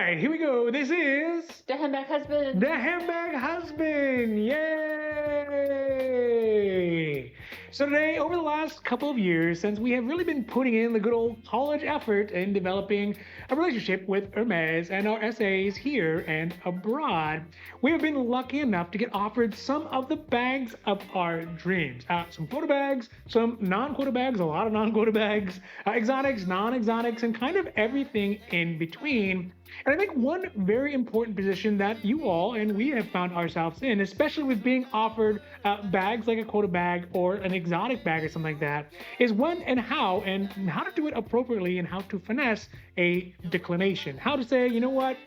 right, here we go. This is The Handbag Husband. the Handbag Husband. Yay! So today, over the last couple of years, since we have really been putting in the good old college effort in developing a relationship with Hermes and our essays here and abroad, we have been lucky enough to get offered some of the bags of our dreams. Some quota bags, some non-quota bags, a lot of non-quota bags, exotics, non-exotics, and kind of everything in between. And I think one very important position that you all and we have found ourselves in, especially with being offered bags like a quota bag or an exotic bag or something like that, is when and how to do it appropriately and how to finesse a declination. How to say, you know what?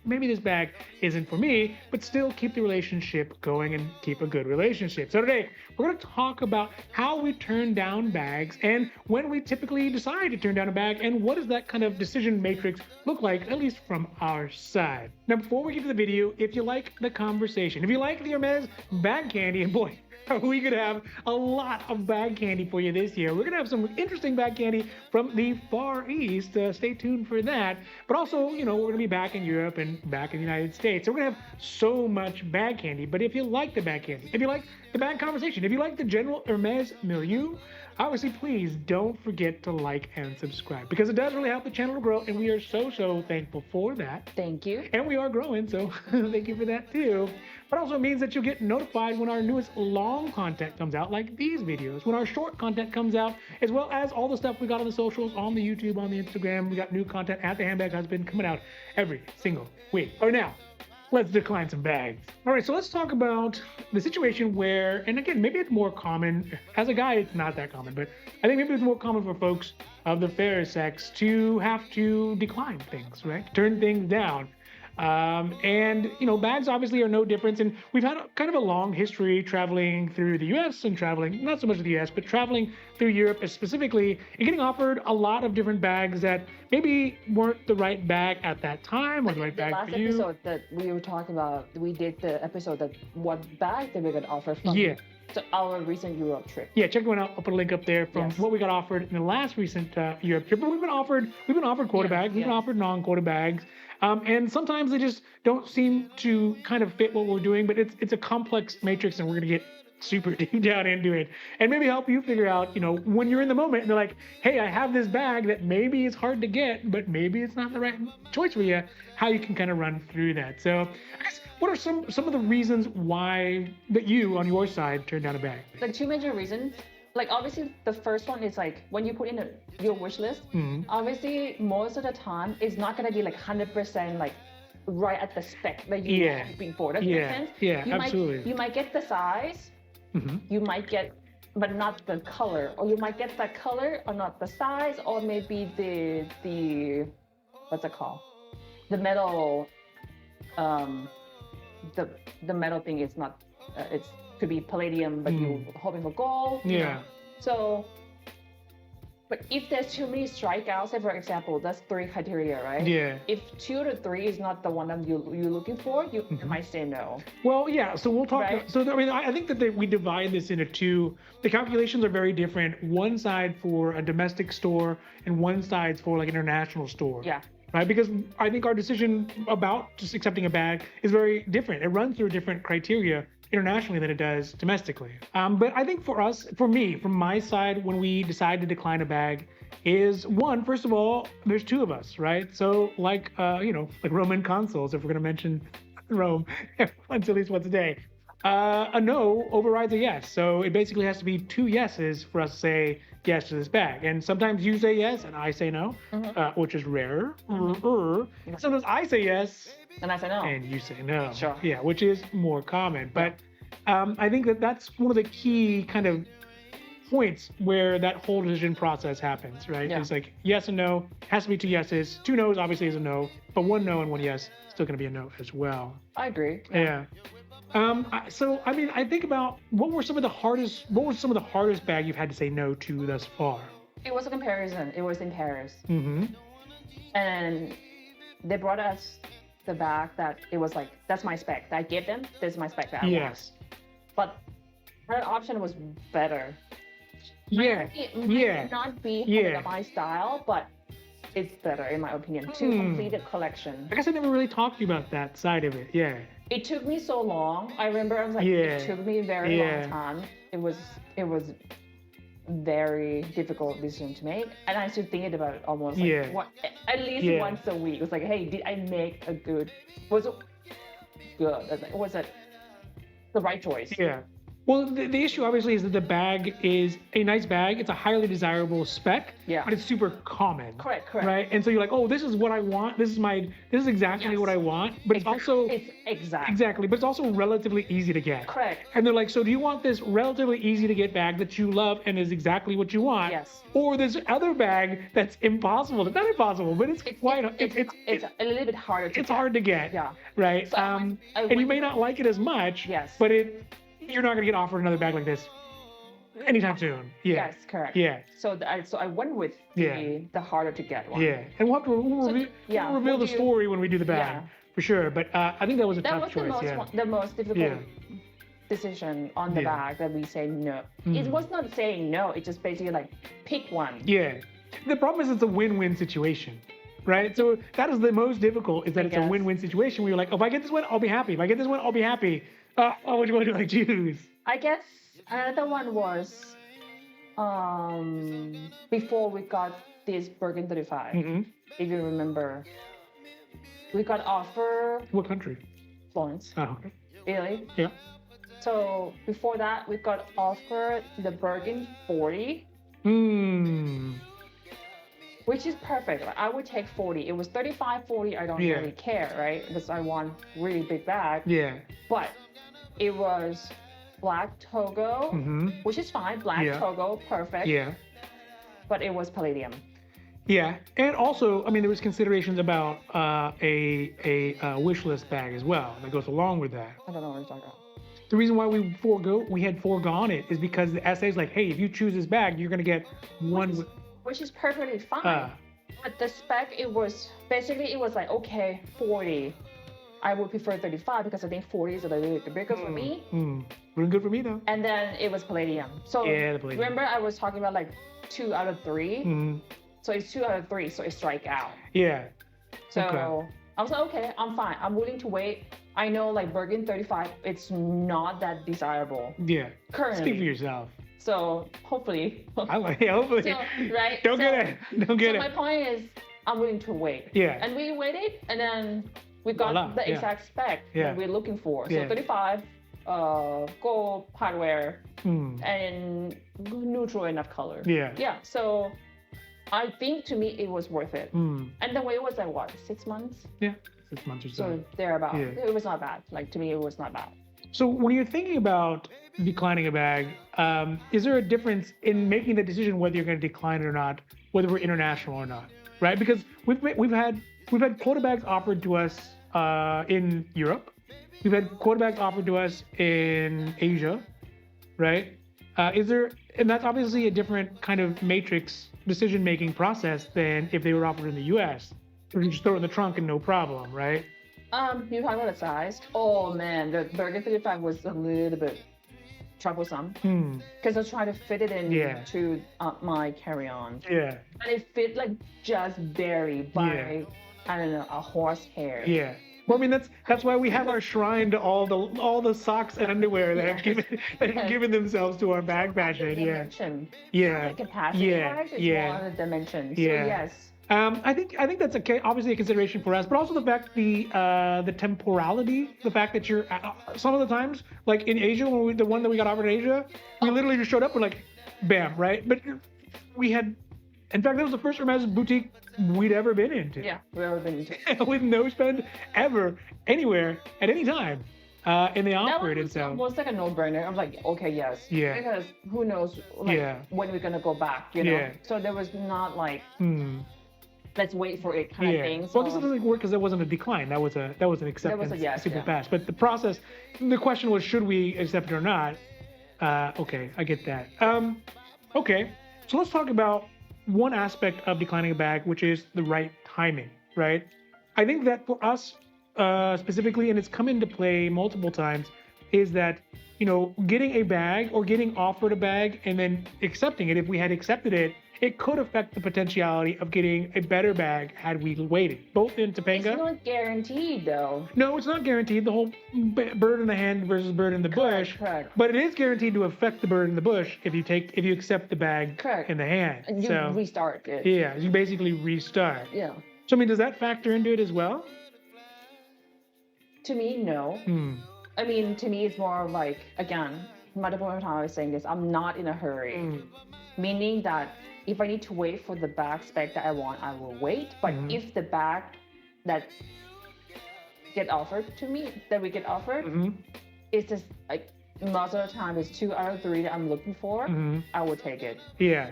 Maybe this bag isn't for me, but still keep the relationship going and keep a good relationship. So today, we're going to talk about how we turn down bags and when we typically decide to turn down a bag and what does that kind of decision matrix look like, at least from our side. Now, before we get to the video, if you like the conversation, if you like the Hermes bag candy, and boy, we could have a lot of bag candy for you this year. We're going to have some interesting bag candy from the Far East. Stay tuned for that. But also, we're going to be back in Europe and back in the United States. So we're going to have so much bag candy. But if you like the bag candy, if you like the bag conversation, if you like the general Hermes milieu, obviously, please don't forget to like and subscribe because it does really help the channel to grow. And we are so thankful for that. Thank you. And we are growing, so thank you for that too. But also means that you'll get notified when our newest long content comes out, like these videos, when our short content comes out, as well as all the stuff we got on the socials, on the YouTube, on the Instagram. We got new content at the Handbag Husband coming out every single week. All right, now, let's decline some bags. All right, so let's talk about the situation where, and again, maybe it's more common. As a guy, it's not that common, but I think maybe it's more common for folks of the fair sex to have to decline things, right? Turn things down. Bags obviously are no different. And we've had kind of a long history traveling through the US and traveling, not so much the US, but traveling through Europe specifically and getting offered a lot of different bags that maybe weren't the right bag at that time or the right bag for you. The last episode that we were talking about, we did the episode that what bag that we got offered from our recent Europe trip. Yeah, check one out. I'll put a link up there from what we got offered in the last recent Europe trip. But we've been offered quota bags, we've been offered non-quota bags. And sometimes they just don't seem to kind of fit what we're doing, but it's a complex matrix and we're going to get super deep down into it and maybe help you figure out, when you're in the moment and they're like, hey, I have this bag that maybe is hard to get, but maybe it's not the right choice for you, how you can kind of run through that. So I guess what are some of the reasons why that you on your side turned down a bag? Like two major reasons. Like obviously the first one is like when you put in your wish list, obviously most of the time it's not going to be like 100% like right at the spec that you're hoping for. Does that make sense? Yeah, absolutely. You might get the size, you might get, but not the color, or you might get the color or not the size, or maybe the what's it called? The metal, the metal thing is not, it's could be palladium, but you're hoping for gold. Yeah. So, but if there's too many strikeouts, say for example, that's 3 criteria, right? Yeah. If 2 to 3 is not the one that you're looking for, you might say no. Well, yeah. So we'll talk. Right? So I mean, I think that we divide this into two. The calculations are very different. One side for a domestic store, and one side's for like an international store. Yeah. Right, because I think our decision about just accepting a bag is very different. It runs through different criteria internationally than it does domestically. But I think for us, for me, from my side, when we decide to decline a bag, is one, first of all, there's 2 of us, right? So like Roman consuls, if we're gonna mention Rome once at least once a day, a no overrides a yes. So it basically has to be 2 yeses for us to say yes to this bag. And sometimes you say yes and I say no, which is rarer. Sometimes I say yes and I say no. And you say no. Sure. Yeah, which is more common. But I think that that's one of the key kind of points where that whole decision process happens, right? Yeah. It's like yes and no, has to be 2 yeses. 2 no's obviously is a no, but 1 no and 1 yes still going to be a no as well. I agree. Yeah. So I mean, I think about what were some of the hardest bag you've had to say no to thus far? It was a comparison. It was in Paris. And they brought us the bag that it was like, that's my spec. I gave them, this is my spec that I want. But that option was better. It might not be my style, but it's better in my opinion to complete a collection. I guess I never really talked to you about that side of it. Yeah. It took me so long. I remember I was like, it took me a very long time. It was very difficult decision to make, and I still thinking about it almost like at least once a week. It was like, hey, did I make a good? Was it good? Was it the right choice? Yeah. Well, the issue obviously is that the bag is a nice bag. It's a highly desirable spec, but it's super common. Correct. Right? And so you're like, oh, this is what I want. This is exactly what I want. But it's also exactly. But it's also relatively easy to get. Correct. And they're like, so do you want this relatively easy to get bag that you love and is exactly what you want? Yes. Or this other bag that's impossible. It's not impossible, but it's a little bit harder to get. It's hard to get. Yeah. Right. So and you may not like it as much. Yes. But you're not going to get offered another bag like this anytime soon. Yeah. Yes, correct. Yeah. So I went with the harder to get one. Yeah. And we'll reveal the story when we do the bag for sure. But I think that was a tough choice. The most difficult decision on the bag that we say no. It was not saying no. It just basically like pick one. Yeah. The problem is it's a win-win situation. Right? So that is the most difficult, is that it's a win-win situation where you're like, oh, if I get this one, I'll be happy. If I get this one, I'll be happy. Which one do I choose? I guess another one was before we got this Birkin 35. If you remember, we got offer. What country? Florence. Oh, okay. Italy. Yeah. So before that, we got offered the Birkin 40. Which is perfect. Like, I would take 40. It was 35, 40. I don't really care, right? Because I want really big bag. Yeah. But it was black Togo, which is fine. Black Togo, perfect. Yeah. But it was palladium. Yeah, and also, I mean, there was considerations about a wish list bag as well that goes along with that. I don't know what you're talking about. The reason why we had foregone it is because the essay is like, hey, if you choose this bag, you're gonna get one. Which is perfectly fine. But the spec, it was like, okay, 40. I would prefer 35 because I think 40 is a little bit bigger for me. Really good for me though. And then it was palladium. So the palladium. Remember I was talking about like 2 out of 3? So it's 2 out of 3, so it strike out. Yeah. So I was like, okay, I'm fine. I'm willing to wait. I know like Birkin 35, it's not that desirable. Yeah. Currently. Speak for yourself. So hopefully. Hopefully. So, right? Don't get it. So my point is, I'm willing to wait. Yeah. And we waited, and then we got the exact spec that we're looking for. So 35, gold hardware, and neutral enough color. Yeah. Yeah. So I think to me it was worth it. And the wait was like what, 6 months? Yeah. 6 months or so. So thereabout. Yeah. It was not bad. Like to me, it was not bad. So when you're thinking about declining a bag, is there a difference in making the decision whether you're going to decline it or not, whether we're international or not, right? Because we've had quota bags offered to us in Europe, we've had quota bags offered to us in Asia, right? And that's obviously a different kind of matrix decision-making process than if they were offered in the U.S. Or you just throw it in the trunk and no problem, right? You're talking about the size? Oh man, the Birkin 35 was a little bit troublesome because I was trying to fit it in to my carry-on. Yeah. And it fit like just barely by I don't know, a horsehair. Yeah. Well, I mean that's why we have our shrine to all the socks and underwear that have given themselves to our bag fashion. Dimension. Yeah. The capacity wise is one of the dimensions. So yes. I think that's obviously a consideration for us, but also the fact the temporality, the fact that you're some of the times like in Asia when the one that we got offered in Asia, we literally just showed up and like, bam, right? But we had, in fact, that was the first Hermes boutique we'd ever been into. Yeah, we've ever been into. With no spend ever anywhere at any time. And they offered it, so. It was like a no-brainer. I'm like, okay, yes. Yeah. Because who knows when we're gonna go back, you know? Yeah. So there was not like. Let's wait for it kind of thing. So. Well, this doesn't work because that wasn't a decline. That was an acceptance. Simple pass. But the process, the question was, should we accept it or not? Okay, I get that. Okay, so let's talk about one aspect of declining a bag, which is the right timing, right? I think that for us specifically, and it's come into play multiple times, is that, you know, getting a bag or getting offered a bag and then accepting it, if we had accepted it it could affect the potentiality of getting a better bag had we waited, both in Topanga. It's not guaranteed though. No, it's not guaranteed. The whole bird in the hand versus bird in the bush. Correct. But it is guaranteed to affect the bird in the bush if you accept the bag in the hand. And you restart it. Yeah, you basically restart. Yeah. So I mean, does that factor into it as well? To me, no. I mean, to me, it's more like, again, multiple times I was saying this, I'm not in a hurry. Meaning that if I need to wait for the bag spec that I want, I will wait. But if the bag that we get offered, it's just like most of the time it's 2 out of 3 that I'm looking for, I will take it. Yeah.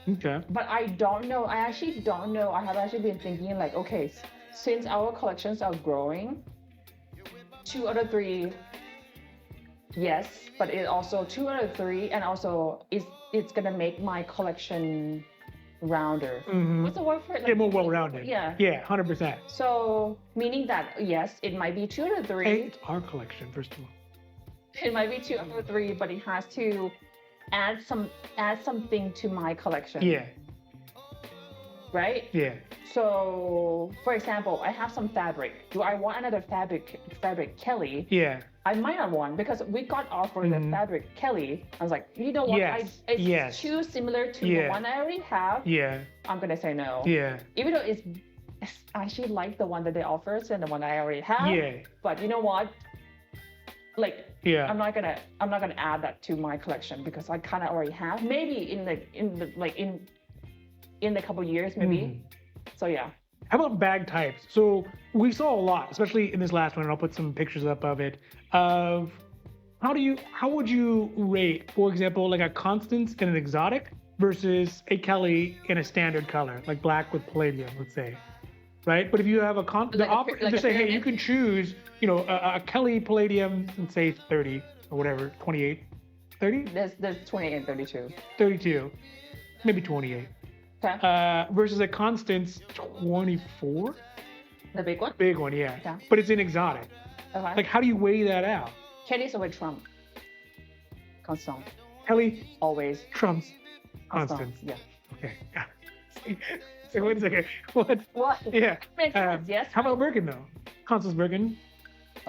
Okay. But I don't know. I actually don't know. I have actually been thinking like, okay, since our collections are growing, 2 out of 3, yes, but it also 2 out of 3, and also it's gonna make my collection rounder. What's the word for it? Like, more well-rounded. Yeah. Yeah, 100%. So meaning that yes, it might be 2 out of 3. Hey, it's our collection, first of all. It might be 2 out of 3, but it has to add something to my collection. Yeah. Right? Yeah. So, for example, I have some fabric. Do I want another fabric Kelly? Yeah. I might not want, because we got offered the fabric Kelly. I was like, you know what? It's too similar to the one I already have. Yeah. I'm gonna say no. Yeah. Even though I actually like the one that they offered and the one I already have. Yeah. But you know what? Like, I'm not gonna add that to my collection because I kind of already have. Maybe in a couple years, maybe. So yeah. How about bag types? So we saw a lot, especially in this last one, and I'll put some pictures up of it, of how would you rate, for example, like a Constance in an exotic versus a Kelly in a standard color, like black with palladium, let's say, right? But if you have just say, hey, you can choose, a Kelly palladium, let's say 30 or whatever, 28, 30? There's 28 and 32. 32, maybe 28. Okay. Versus a Constance 24. The big one? Big one, yeah. But it's in exotic. Okay. Like, how do you weigh that out? Kelly's always trump. Constant. Kelly always trumps Constance. Yeah. Okay. So wait a second. What? Yeah. Makes sense, yes. How about Birkin though? Constance Birkin.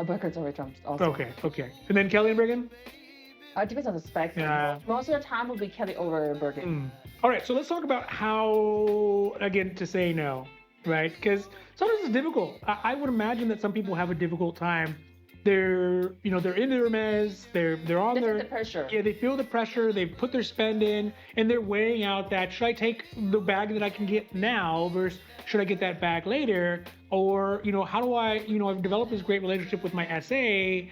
Birkin's always trumps also. Okay. And then Kelly and Birkin? It depends on the spec. Most of the time will be Kelly over Birkin. All right, so let's talk about how, again, to say no, right? Because sometimes it's difficult. I would imagine that some people have a difficult time. They're in Hermes, they're on the pressure. Yeah, they feel the pressure, they've put their spend in, and they're weighing out that, should I take the bag that I can get now versus should I get that bag later? Or, how do I, I've developed this great relationship with my SA,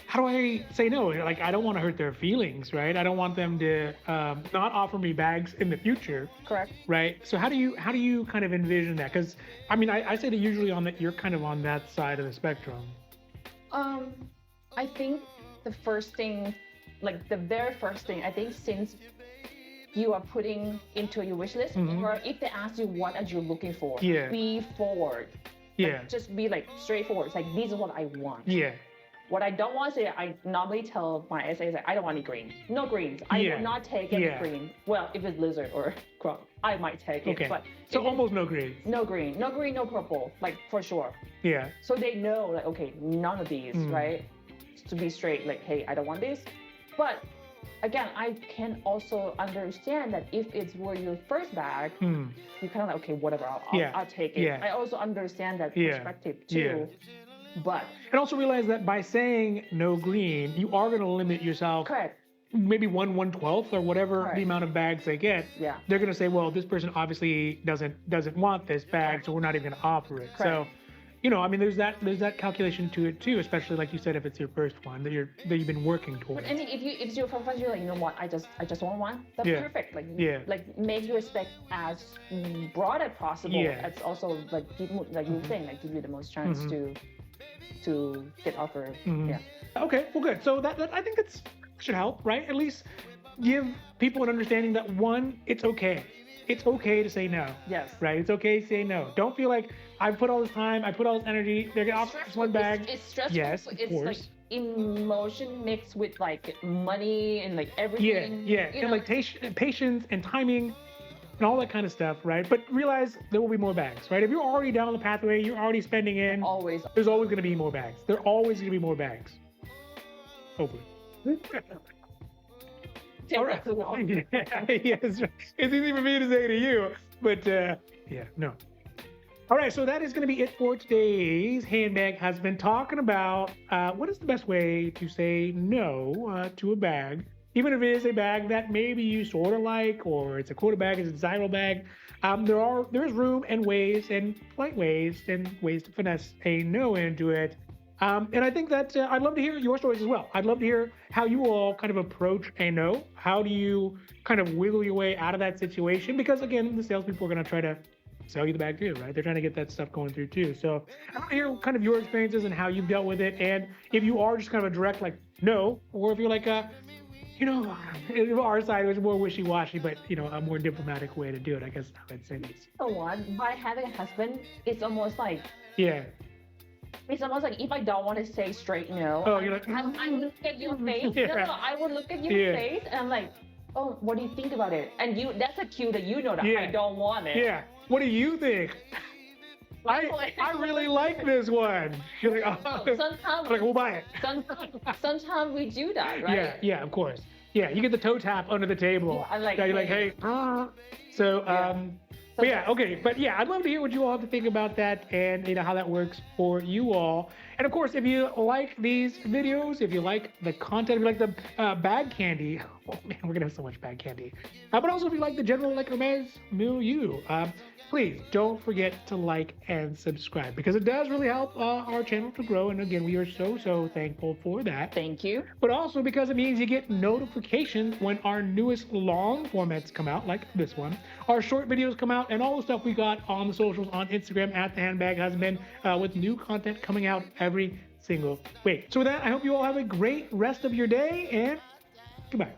how do I say no? Like, I don't want to hurt their feelings, right? I don't want them to not offer me bags in the future. Correct. Right. So how do you kind of envision that? Because I mean, I say that usually you're kind of on that side of the spectrum. I think the first thing, like the very first thing, I think since you are putting into your wish list, or if they ask you what are you looking for, be forward. Like, just be like straightforward. It's like, this is what I want. Yeah. What I don't want to say, I normally tell my SAs, like, I don't want any greens. No greens. I will not take any green. Well, if it's lizard or crop, I might take it. But so almost no greens. No green, no purple, like for sure. Yeah. So they know, like, okay, none of these, right? To be straight, like, hey, I don't want this. But again, I can also understand that if it's were your first bag, you kind of like, okay, whatever, I'll take it. Yeah. I also understand that perspective too. Yeah. But and also realize that by saying no green, you are going to limit yourself. Correct. Maybe 1/12 or whatever the amount of bags they get. Yeah. They're going to say, well, this person obviously doesn't want this bag, so we're not even going to offer it. Correct. So, I mean, there's that calculation to it too, especially like you said, if it's your first one that you've been working towards. But I mean, if it's your first one, you're like, you know what, I just want one. That's perfect. Like, like make your spec as broad as possible. Yeah. It's also like you were saying, like give you the most chance to get offered. Yeah. Okay, well, good. So that I think that should help, right? At least give people an understanding that one, it's okay. It's okay to say no. Yes. Right? It's okay to say no. Don't feel like I've put all this time, I put all this energy, they're gonna offer us one bag. It's stressful. Yes, of course. Like emotion mixed with like money and like everything. Yeah. And like patience and timing. and all that kind of stuff, right? But realize there will be more bags, right? If you're already down the pathway, you're already spending in. There's always going to be more bags. There are always going to be more bags. Hopefully. All right. Yes, it's easy for me to say to you, but yeah, no. All right, so that is going to be it for today's Handbag Husband, talking about what is the best way to say no to a bag, even if it is a bag that maybe you sort of like, or it's a quota bag, it's a desirable bag. There is room and ways and polite ways and ways to finesse a no into it. And I think that I'd love to hear your stories as well. I'd love to hear how you all kind of approach a no. How do you kind of wiggle your way out of that situation? Because again, the salespeople are going to try to sell you the bag too, right? They're trying to get that stuff going through too. So I want to hear kind of your experiences and how you've dealt with it. And if you are just kind of a direct like no, or if you're like our side was more wishy-washy, but a more diplomatic way to do it, I guess I would say this. So what? By having a husband, it's almost like It's almost like if I don't want to say straight no, you're like, I look at your face. I would look at your face and I'm like, oh, what do you think about it? And that's a cue that that I don't want it. Yeah. What do you think? I really like this one. You're like, sometimes like, we'll buy it. Sometimes we do that, right? Yeah, of course. Yeah, you get the toe tap under the table. I'm like, you're like, hey. So, but yeah, okay. But yeah, I'd love to hear what you all have to think about that and how that works for you all. And of course, if you like these videos, if you like the content, if you like the bag candy, oh man, we're gonna have so much bag candy. But also if you like the general Hermès milieu, please don't forget to like and subscribe because it does really help our channel to grow. And again, we are so thankful for that. Thank you. But also because it means you get notifications when our newest long formats come out, like this one. Our short videos come out and all the stuff we got on the socials on Instagram at the Handbag Husband with new content coming out every single week. So with that, I hope you all have a great rest of your day and goodbye.